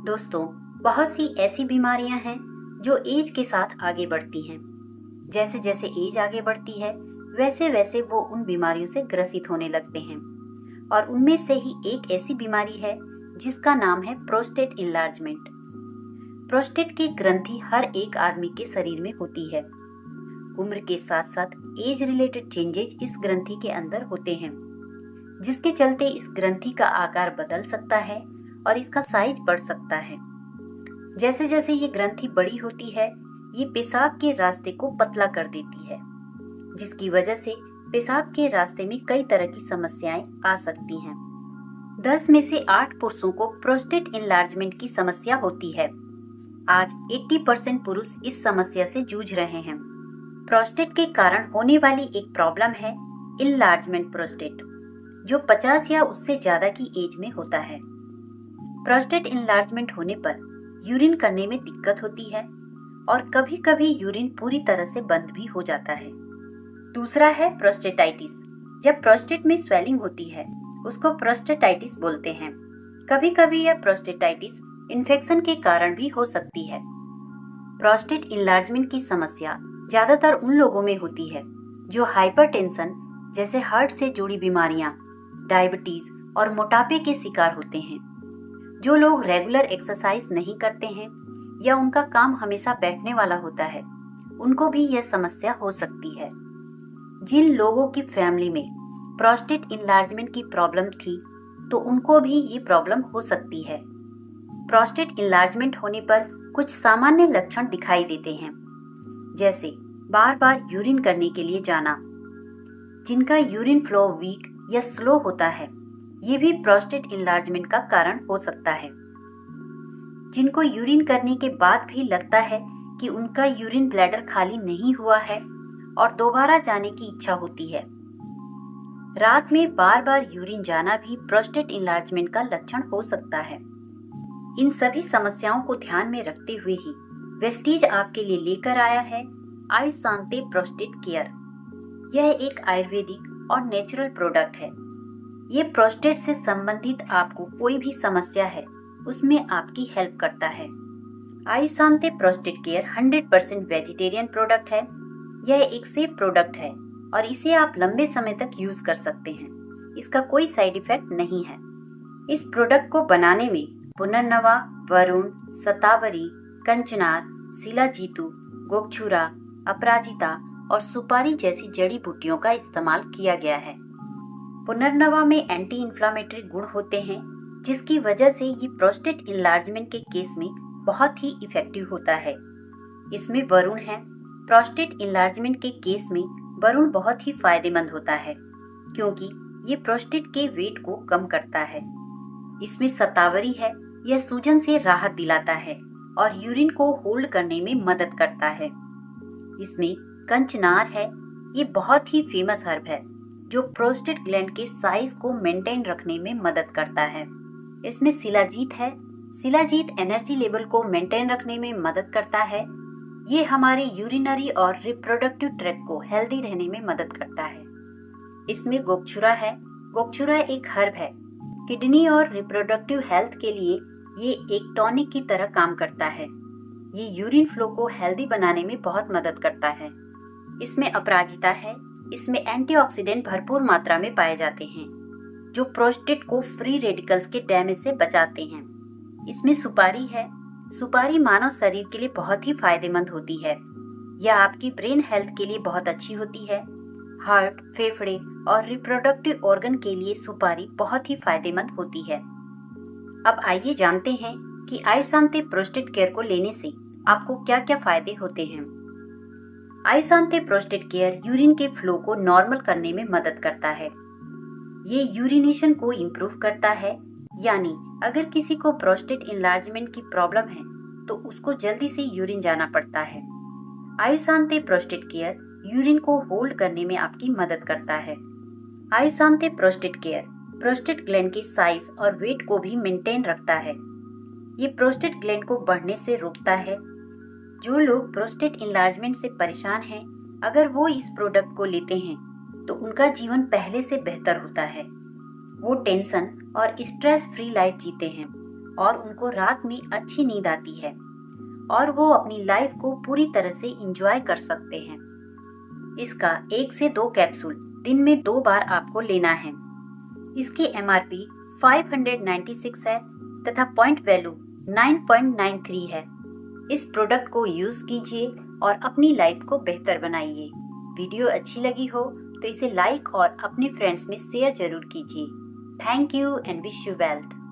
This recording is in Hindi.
दोस्तों, बहुत सी ऐसी बीमारियां हैं जो एज के साथ आगे बढ़ती हैं। जैसे जैसे एज आगे बढ़ती है वैसे वैसे वो उन बीमारियों से ग्रसित होने लगते हैं और उनमें से ही एक ऐसी बीमारी है जिसका नाम है प्रोस्टेट इनलार्जमेंट। प्रोस्टेट की ग्रंथि हर एक आदमी के शरीर में होती है। उम्र के साथ साथ एज रिलेटेड चेंजेस इस ग्रंथि के अंदर होते हैं, जिसके चलते इस ग्रंथि का आकार बदल सकता है और इसका साइज बढ़ सकता है। जैसे जैसे ये ग्रंथि बड़ी होती है, ये पेशाब के रास्ते को पतला कर देती है, जिसकी वजह से पेशाब के रास्ते में कई तरह की समस्याएं आ सकती हैं। 10 में से 8 पुरुषों को प्रोस्टेट इनलार्जमेंट की समस्या होती है। आज 80% पुरुष इस समस्या से जूझ रहे हैं। प्रोस्टेट के कारण होने वाली एक प्रॉब्लम है इनलार्जमेंट प्रोस्टेट, जो 50 या उससे ज्यादा की एज में होता है। प्रोस्टेट इनलार्जमेंट होने पर यूरिन करने में दिक्कत होती है और कभी कभी यूरिन पूरी तरह से बंद भी हो जाता है। दूसरा है प्रोस्टेटाइटिस। जब प्रोस्टेट में स्वेलिंग होती है उसको प्रोस्टेटाइटिस बोलते हैं। कभी कभी यह प्रोस्टेटाइटिस इन्फेक्शन के कारण भी हो सकती है। प्रोस्टेट इनलार्जमेंट की समस्या ज्यादातर उन लोगों में होती है जो हाइपरटेंशन जैसे हार्ट से जुड़ी बीमारियां, डायबिटीज और मोटापे के शिकार होते हैं। जो लोग रेगुलर एक्सरसाइज नहीं करते हैं या उनका काम हमेशा बैठने वाला होता है, उनको भी यह समस्या हो सकती है। जिन लोगों की फैमिली में प्रोस्टेट इनलार्जमेंट की प्रॉब्लम थी, तो उनको भी ये प्रॉब्लम हो सकती है। प्रोस्टेट इनलार्जमेंट होने पर कुछ सामान्य लक्षण दिखाई देते हैं, जैसे बार बार यूरिन करने के लिए जाना। जिनका यूरिन फ्लो वीक या स्लो होता है, ये भी प्रोस्टेट इनलार्जमेंट का कारण हो सकता है। जिनको यूरिन करने के बाद भी लगता है कि उनका यूरिन ब्लैडर खाली नहीं हुआ है और दोबारा जाने की इच्छा होती है। रात में बार बार यूरिन जाना भी प्रोस्टेट इनलार्जमेंट का लक्षण हो सकता है। इन सभी समस्याओं को ध्यान में रखते हुए ही वेस्टीज आपके लिए लेकर आया है आयुशांते प्रोस्टेट केयर। यह एक आयुर्वेदिक और नेचुरल प्रोडक्ट है। ये प्रोस्टेट से संबंधित आपको कोई भी समस्या है उसमें आपकी हेल्प करता है। आयुशांते प्रोस्टेट केयर 100% वेजिटेरियन प्रोडक्ट है। यह एक सेफ प्रोडक्ट है और इसे आप लंबे समय तक यूज कर सकते हैं। इसका कोई साइड इफेक्ट नहीं है। इस प्रोडक्ट को बनाने में पुनर्नवा, वरुण, शतावरी, कंचनार, शिलाजीतू, गोक्षुरा, अपराजिता और सुपारी जैसी जड़ी बूटियों का इस्तेमाल किया गया है। पुनर्नवा में एंटी इन्फ्लामेटरी गुण होते हैं, जिसकी वजह से ये प्रोस्टेट इनलार्जमेंट के केस में बहुत ही इफेक्टिव होता है। इसमें वरुण है। प्रोस्टेट इनलार्जमेंट के केस में वरुण बहुत ही फायदेमंद होता है, क्योंकि ये प्रोस्टेट के वेट को कम करता है। इसमें शतावरी है। यह सूजन से राहत दिलाता है और यूरिन को होल्ड करने में मदद करता है। इसमें कंचनार है। ये बहुत ही फेमस हर्ब है जो प्रोस्टेट ग्लैंड के साइज को मेंटेन रखने में मदद करता है। इसमें शिलाजीत है। शिलाजीत एनर्जी लेवल को मेंटेन रखने में मदद करता है। ये हमारे यूरिनरी और रिप्रोडक्टिव ट्रैक्ट को हेल्दी रहने में मदद करता है। इसमें गोक्षुरा है। गोक्षुरा एक हर्ब है। किडनी और रिप्रोडक्टिव हेल्थ के लिए ये एक टॉनिक की तरह काम करता है। ये यूरिन फ्लो को हेल्दी बनाने में बहुत मदद करता है। इसमें अपराजिता है। इसमें एंटीऑक्सीडेंट भरपूर मात्रा में पाए जाते हैं, जो प्रोस्टेट को फ्री रेडिकल्स के डैमेज से बचाते हैं। इसमें सुपारी है। सुपारी मानव शरीर के लिए बहुत ही फायदेमंद होती है। यह आपकी ब्रेन हेल्थ के लिए बहुत अच्छी होती है। हार्ट, फेफड़े और रिप्रोडक्टिव ऑर्गन के लिए सुपारी बहुत ही फायदेमंद होती है। अब आइए जानते हैं कि आयुशांते प्रोस्टेट केयर को लेने से आपको क्या क्या फायदे होते हैं। आयुशांते प्रोस्टेट केयर यूरिन के फ्लो को नॉर्मल करने में मदद करता है। ये यूरिनेशन को इम्प्रूव करता है, यानी अगर किसी को प्रोस्टेट इनलार्जमेंट की प्रॉब्लम है तो उसको जल्दी से यूरिन जाना पड़ता है। आयुशांते प्रोस्टेट केयर यूरिन को होल्ड करने में आपकी मदद करता है। आयुशांते प्रोस्टेट केयर प्रोस्टेट ग्लैंड के साइज और वेट को भी मेंटेन रखता है। ये प्रोस्टेट ग्लैंड को बढ़ने से रोकता है। जो लोग प्रोस्टेट इनलार्जमेंट से परेशान हैं, अगर वो इस प्रोडक्ट को लेते हैं तो उनका जीवन पहले से बेहतर होता है। वो टेंशन और स्ट्रेस फ्री लाइफ जीते हैं और उनको रात में अच्छी नींद आती है और वो अपनी लाइफ को पूरी तरह से एंजॉय कर सकते हैं। इसका 1 से 2 कैप्सूल दिन में 2 बार आपको लेना है। इसकी MRP 596 है तथा पॉइंट वैल्यू 9.93 है। इस प्रोडक्ट को यूज़ कीजिए और अपनी लाइफ को बेहतर बनाइए। वीडियो अच्छी लगी हो तो इसे लाइक और अपने फ्रेंड्स में शेयर जरूर कीजिए। Thank you and wish you wealth.